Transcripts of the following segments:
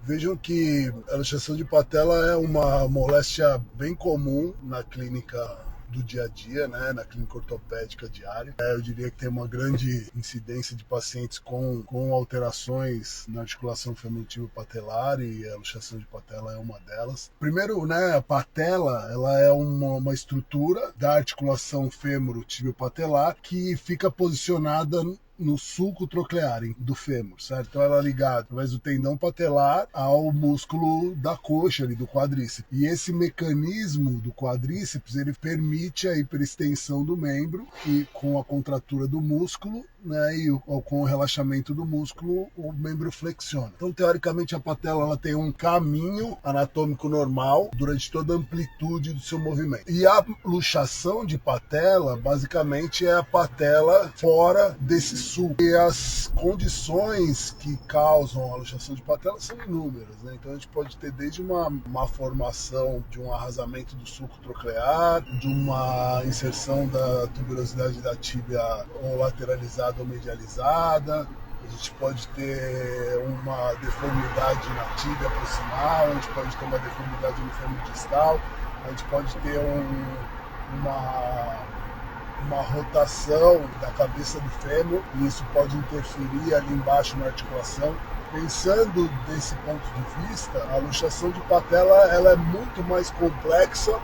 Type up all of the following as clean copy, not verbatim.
Vejam que a luxação de patela é uma moléstia bem comum na clínica do dia a dia, né, na clínica ortopédica diária. Eu diria que tem uma grande incidência de pacientes com alterações na articulação femorotibiopatelar e a luxação de patela é uma delas. Primeiro, né, a patela ela é uma estrutura da articulação femorotibiopatelar que fica posicionada no sulco troclear do fêmur, certo? Então ela é ligada através do tendão patelar ao músculo da coxa ali, do quadríceps. E esse mecanismo do quadríceps, ele permite a hiperextensão do membro e com a contratura do músculo, né, e com o relaxamento do músculo, o membro flexiona. Então, teoricamente, a patela ela tem um caminho anatômico normal durante toda a amplitude do seu movimento. E a luxação de patela, basicamente, é a patela fora desse sulco. E as condições que causam a luxação de patela são inúmeras, né? Então, a gente pode ter desde uma formação de um arrasamento do sulco troclear, de uma inserção da tuberosidade da tíbia ou lateralizada ou medializada. A gente pode ter uma deformidade na tíbia proximal, a gente pode ter uma deformidade no fêmur distal, a gente pode ter uma rotação da cabeça do fêmur, e isso pode interferir ali embaixo na articulação. Pensando desse ponto de vista, a luxação de patela ela é muito mais complexa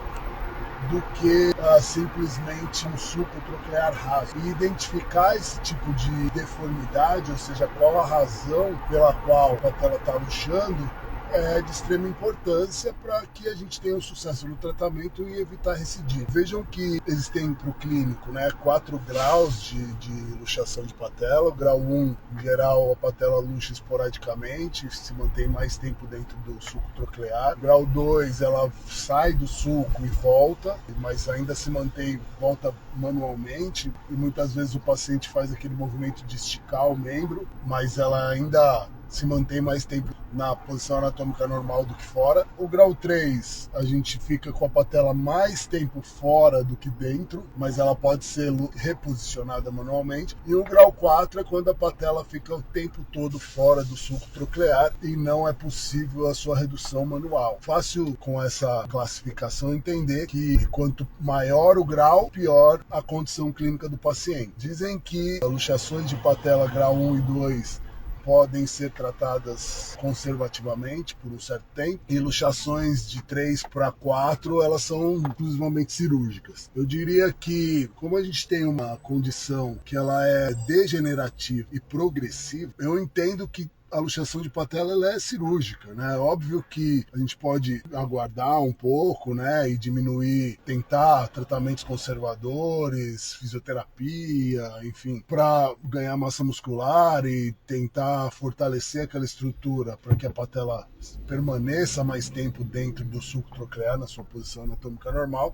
do que simplesmente um sulco troclear raso. E identificar esse tipo de deformidade, ou seja, qual a razão pela qual a patela está luxando, é de extrema importância para que a gente tenha um sucesso no tratamento e evitar recidiva. Vejam que existem para o clínico, né, 4 graus de luxação de patela. O grau 1, em geral, a patela luxa esporadicamente, se mantém mais tempo dentro do sulco troclear. Grau 2, ela sai do sulco e volta, mas ainda se mantém, volta manualmente, e muitas vezes o paciente faz aquele movimento de esticar o membro, mas ela ainda se mantém mais tempo na posição anatômica normal do que fora. O grau 3, a gente fica com a patela mais tempo fora do que dentro, mas ela pode ser reposicionada manualmente. E o grau 4 é quando a patela fica o tempo todo fora do sulco troclear e não é possível a sua redução manual. Fácil com essa classificação entender que quanto maior o grau, pior a condição clínica do paciente. Dizem que luxações de patela grau 1 e 2 podem ser tratadas conservativamente por um certo tempo, e luxações de 3 para 4, elas são exclusivamente cirúrgicas. Eu diria que, como a gente tem uma condição que ela é degenerativa e progressiva, eu entendo que a luxação de patela ela é cirúrgica, né? Óbvio que a gente pode aguardar um pouco, né, e diminuir, tentar tratamentos conservadores, fisioterapia, enfim, para ganhar massa muscular e tentar fortalecer aquela estrutura para que a patela permaneça mais tempo dentro do sulco troclear na sua posição anatômica normal.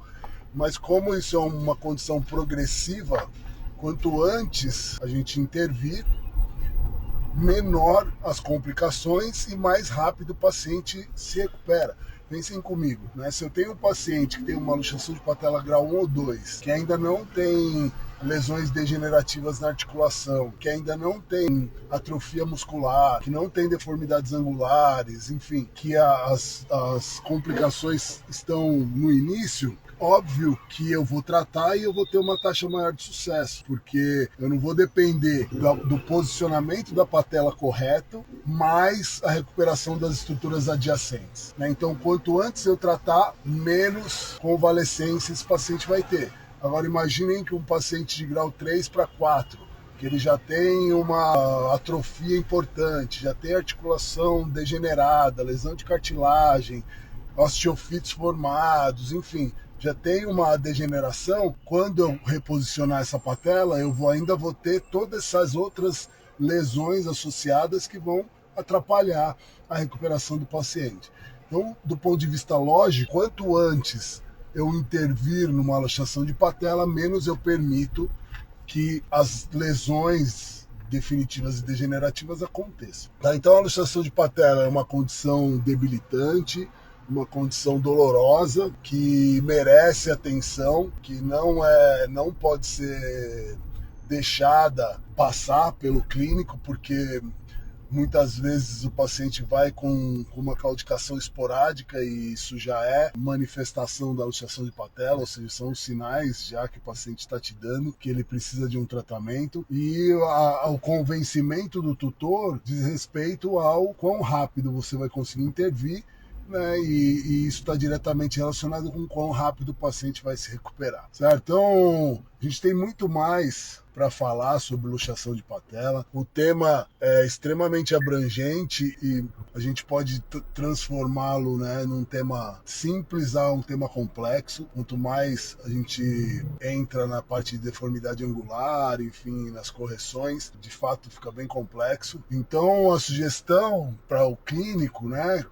Mas como isso é uma condição progressiva, quanto antes a gente intervir, menor as complicações e mais rápido o paciente se recupera. Pensem comigo, né? Se eu tenho um paciente que tem uma luxação de patela grau 1 ou 2, que ainda não tem lesões degenerativas na articulação, que ainda não tem atrofia muscular, que não tem deformidades angulares, enfim, que as complicações estão no início, óbvio que eu vou tratar e eu vou ter uma taxa maior de sucesso, porque eu não vou depender do posicionamento da patela correto, mais a recuperação das estruturas adjacentes, né? Então, quanto antes eu tratar, menos convalescência esse paciente vai ter. Agora, imaginem que um paciente de grau 3 para 4, que ele já tem uma atrofia importante, já tem articulação degenerada, lesão de cartilagem, osteofitos formados, enfim, já tem uma degeneração. Quando eu reposicionar essa patela, eu ainda vou ter todas essas outras lesões associadas que vão atrapalhar a recuperação do paciente. Então, do ponto de vista lógico, quanto antes eu intervir numa luxação de patela, menos eu permito que as lesões definitivas e degenerativas aconteçam. Tá? Então, a luxação de patela é uma condição debilitante, uma condição dolorosa, que merece atenção, que não pode ser deixada passar pelo clínico, porque Muitas vezes o paciente vai com uma claudicação esporádica e isso já é manifestação da luxação de patela, ou seja, são os sinais já que o paciente está te dando que ele precisa de um tratamento. E o convencimento do tutor diz respeito ao quão rápido você vai conseguir intervir, né, e isso está diretamente relacionado com quão rápido o paciente vai se recuperar, certo? Então, a gente tem muito mais para falar sobre luxação de patela. O tema é extremamente abrangente e a gente pode transformá-lo, né, num tema simples a um tema complexo. Quanto mais a gente entra na parte de deformidade angular, enfim, nas correções, de fato fica bem complexo. Então, a sugestão para o clínico, né,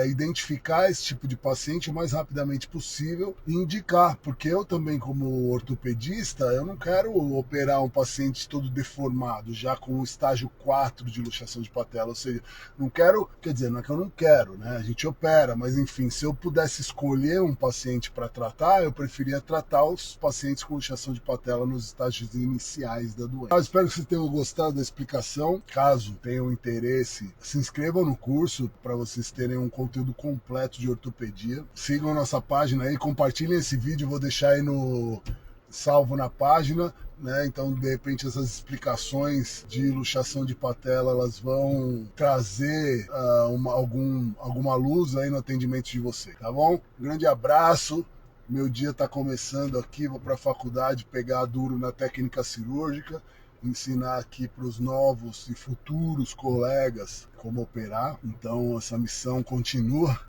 identificar esse tipo de paciente o mais rapidamente possível e indicar, porque eu também, como ortopedista, eu não quero operar um paciente todo deformado, já com o estágio 4 de luxação de patela, ou seja, não quero, quer dizer, não é que eu não quero, né? A gente opera, mas enfim, se eu pudesse escolher um paciente para tratar, eu preferia tratar os pacientes com luxação de patela nos estágios iniciais da doença. Eu espero que vocês tenham gostado da explicação. Caso tenham interesse, se inscrevam no curso para vocês terem um conteúdo completo de ortopedia. Sigam nossa página aí, compartilhem esse vídeo, vou deixar aí no salvo na página, né? Então, de repente, essas explicações de luxação de patela, elas vão trazer alguma luz aí no atendimento de você, tá bom? Um grande abraço. Meu dia está começando aqui, vou para a faculdade pegar duro na técnica cirúrgica, ensinar aqui para os novos e futuros colegas como operar. Então, essa missão continua.